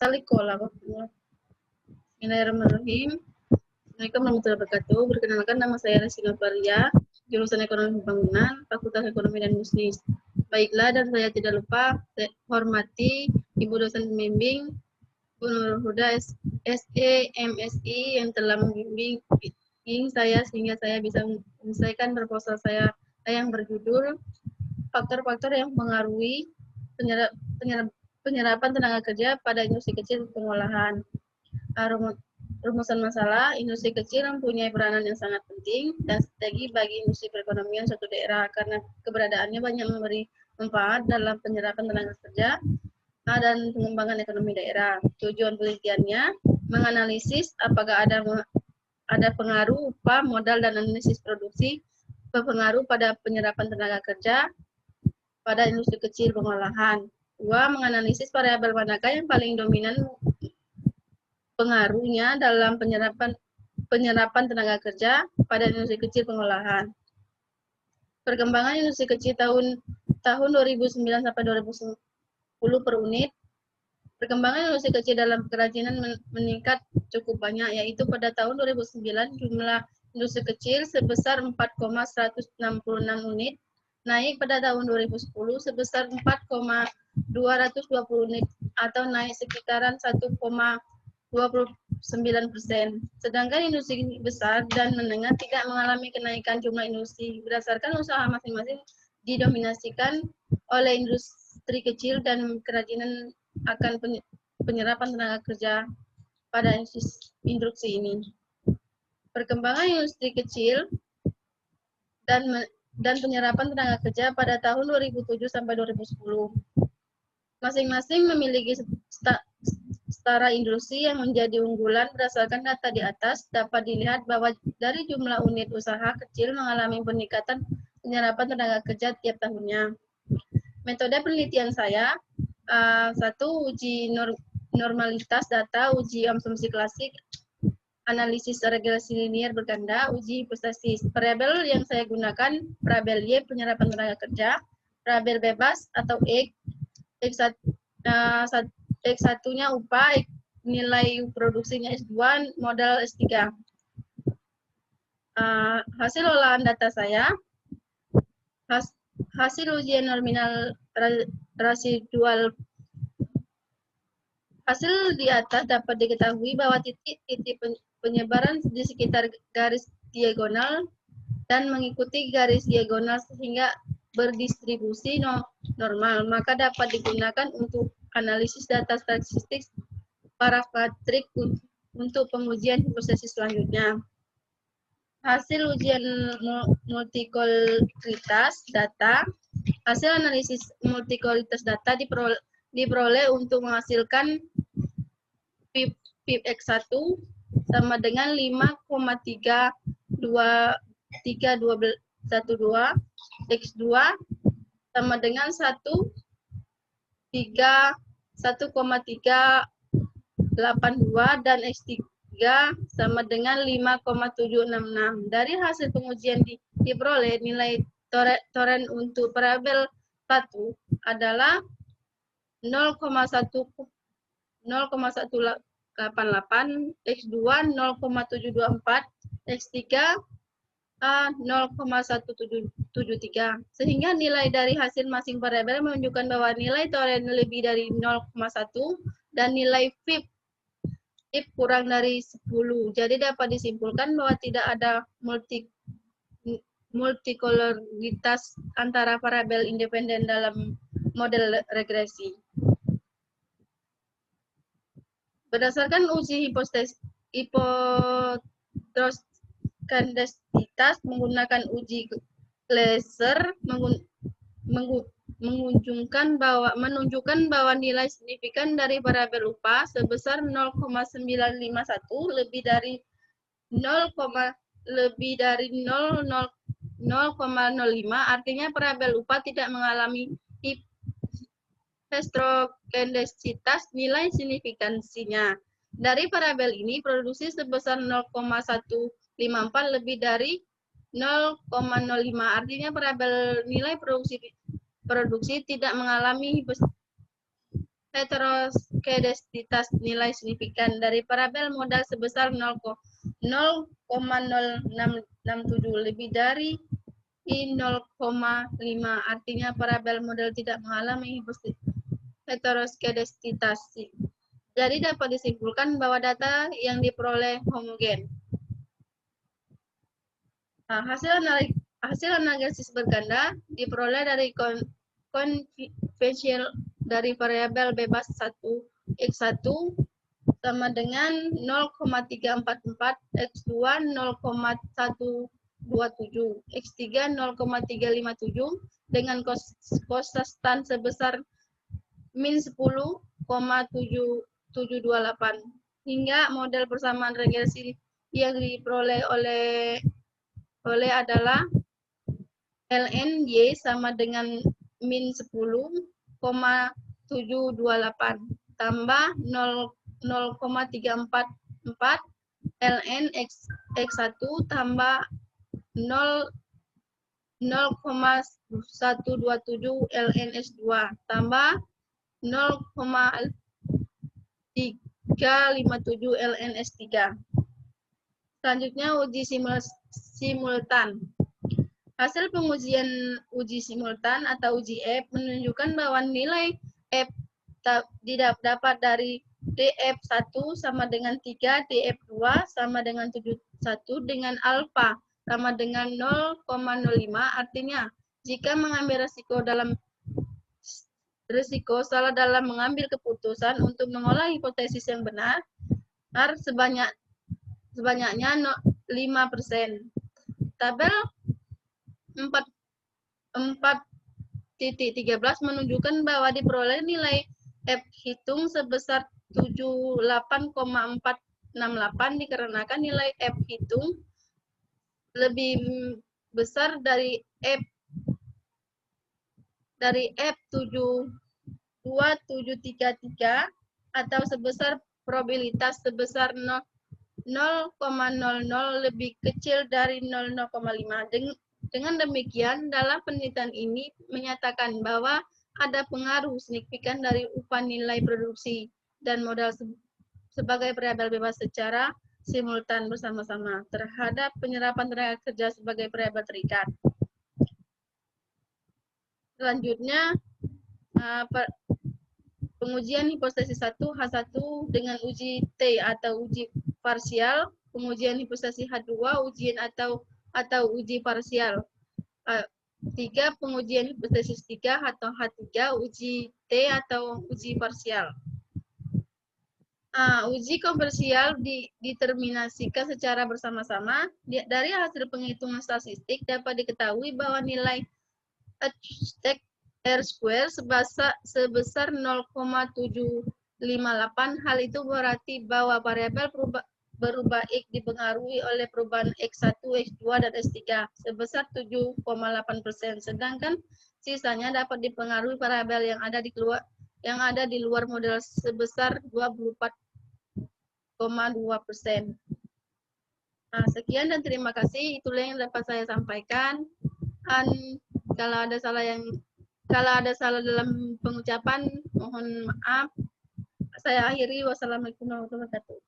Salikola. Bismillahirrahmanirrahim. Assalamualaikum warahmatullahi wabarakatuh. Perkenalkan, nama saya Resina Faria, jurusan Ekonomi Pembangunan, Fakultas Ekonomi dan Bisnis. Baiklah, dan saya tidak lupa hormati Ibu dosen pembimbing, Bu Nurul Huda SE MSI yang telah membimbing saya sehingga saya bisa menyelesaikan proposal saya yang berjudul faktor-faktor yang mempengaruhi penyerapan tenaga kerja pada industri kecil pengolahan. Rumusan masalah, industri kecil mempunyai peranan yang sangat penting dan strategi bagi industri perekonomian suatu daerah karena keberadaannya banyak memberi manfaat dalam penyerapan tenaga kerja dan pengembangan ekonomi daerah. Tujuan penelitiannya menganalisis apakah ada pengaruh upah, modal, dan analisis produksi berpengaruh pada penyerapan tenaga kerja pada industri kecil pengolahan. 2. Menganalisis variabel manakah yang paling dominan pengaruhnya dalam penyerapan tenaga kerja pada industri kecil pengolahan. Perkembangan industri kecil tahun 2009 sampai 2010 per unit. Perkembangan industri kecil dalam kerajinan meningkat cukup banyak, yaitu pada tahun 2009 jumlah industri kecil sebesar 4,166 unit, naik pada tahun 2010 sebesar 4,220 unit atau naik sekitaran 1,29%. Sedangkan industri besar dan menengah tidak mengalami kenaikan jumlah industri berdasarkan usaha masing-masing didominasikan oleh industri kecil dan kerajinan akan penyerapan tenaga kerja pada industri ini. Perkembangan industri kecil dan penyerapan tenaga kerja pada tahun 2007 sampai 2010. Masing-masing memiliki setara industri yang menjadi unggulan. Berdasarkan data di atas, dapat dilihat bahwa dari jumlah unit usaha kecil mengalami peningkatan penyerapan tenaga kerja tiap tahunnya. Metode penelitian saya, 1. Uji normalitas data, uji asumsi klasik, analisis regresi linier berganda, uji hipotesis. Variabel yang saya gunakan, variabel Y penyerapan tenaga kerja, variabel bebas atau X1-nya upah, nilai produksinya S2, modal S3. Hasil olahan data saya, hasil ujian nominal residual. Hasil di atas dapat diketahui bahwa titik-titik penyebaran di sekitar garis diagonal dan mengikuti garis diagonal sehingga berdistribusi normal, maka dapat digunakan untuk analisis data statistik parametrik untuk pengujian hipotesis selanjutnya. Hasil ujian multikoloritas data. Hasil analisis multikoloritas data diperoleh untuk menghasilkan PIP X1 sama dengan 5,32312, X2 sama dengan 1,382 dan X3 sama dengan 5,766. Dari hasil pengujian diperoleh nilai toren untuk variabel 1 adalah 0,188, X2 0,724, X3 0,173. Sehingga nilai dari hasil masing variabel menunjukkan bahwa nilai toren lebih dari 0,1 dan nilai FIP kurang dari 10. Jadi dapat disimpulkan bahwa tidak ada multikoloritas antara variabel independen dalam model regresi. Berdasarkan uji hipotensitas menggunakan uji Gleiser menunjukkan bahwa nilai signifikan dari variabel upah sebesar 0,951 lebih dari 0,05, artinya variabel upah tidak mengalami heterogenesitas nilai signifikansinya. Dari variabel ini, produksi sebesar 0,154 lebih dari 0,05, artinya variabel nilai produksi tidak mengalami heteroskedestitas nilai signifikan dari parabel modal sebesar 0,0667 lebih dari I 0,5, artinya parabel model tidak mengalami heteroskedestitas. Jadi dapat disimpulkan bahwa data yang diperoleh homogen. Nah, hasil analisis berganda diperoleh dari konvensional dari variabel bebas 1 X1 sama dengan 0,344, X2 0,127, X3 0,357 dengan konstan sebesar min 10,7728 hingga model persamaan regresi yang diperoleh oleh adalah ln y sama dengan min 10,728 tambah 0,344 ln x1 tambah 0,127 ln x2 tambah 0,357 ln x3. Selanjutnya uji simultan. Hasil pengujian uji simultan atau uji F menunjukkan bahwa nilai F didapat dari df1 sama dengan 3, df2 sama dengan 71 dengan alfa sama dengan 0,05, artinya jika mengambil risiko salah dalam mengambil keputusan untuk mengolah hipotesis yang benar sebanyaknya 5%. Tabel 4.13 menunjukkan bahwa diperoleh nilai F hitung sebesar 78,468 dikarenakan nilai F hitung lebih besar dari F2733 atau sebesar probabilitas sebesar 0,00 lebih kecil dari 0,05. Dengan demikian, dalam penelitian ini menyatakan bahwa ada pengaruh signifikan dari upah nilai produksi dan modal sebagai variabel bebas secara simultan bersama-sama terhadap penyerapan tenaga kerja sebagai variabel terikat. Selanjutnya, pengujian hipotesis 1 H1 dengan uji T atau uji parsial, pengujian hipotesis H2 ujian atau uji parsial. 3. Pengujian hipotesis 3 atau H3 uji T atau uji parsial. Uji konversial diterminasikan secara bersama-sama. Dari hasil penghitungan statistik dapat diketahui bahwa nilai R² sebesar 0,758. Hal itu berarti bahwa variabel berubah X dipengaruhi oleh perubahan X1, X2, dan X3 sebesar 7,8%. Sedangkan sisanya dapat dipengaruhi variabel yang ada di luar model sebesar 24,2%. Sekian dan terima kasih. Itulah yang dapat saya sampaikan. Dan kalau ada salah dalam pengucapan, mohon maaf. Saya akhiri. Wassalamualaikum warahmatullahi wabarakatuh.